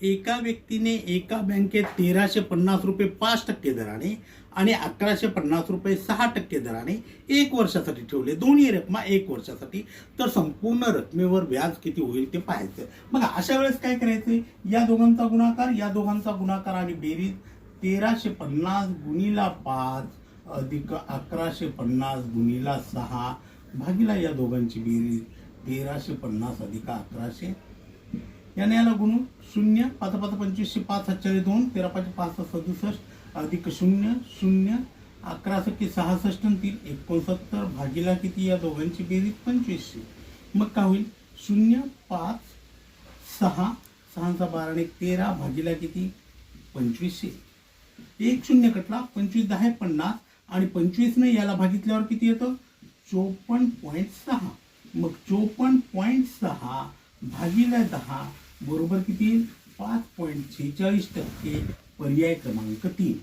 एका व्यक्तीने एका बँकेत 1350 रुपये 5% दराने आणि 1150 रुपये 6% दराने 1 वर्षासाठी ठेवले, दोन्ही रकमा 1 वर्षासाठी, तर संपूर्ण रकमेवर व्याज किती होईल ते पाहायचं. मग अशा वेळेस काय करायचं, या दोघांचा गुणाकार आणि बेरीज 1350 गुणिला 5 अधिक 1150 गुणिला 6 भागिला या दोघांची बेरीज 1350 अधिक 1100, याने याला गुणून 0 5 5 25 5 4 2 13 5 5 67 अधिक 0 0 11 सत्ते 66 आणि 3 69 भागिला किती या दोघांची बेरीज 2500. मग काय होईल 0 5 6 6 12 आणि 13 भागिला किती 2500. एक शून्य कटला, 25 10 50 आणि 25 ने याला भागितल्यावर किती येतं 54.6. मग 54.6 भागिले 10 बरोबर किती 5.46%. पर्याय क्रमांक 3.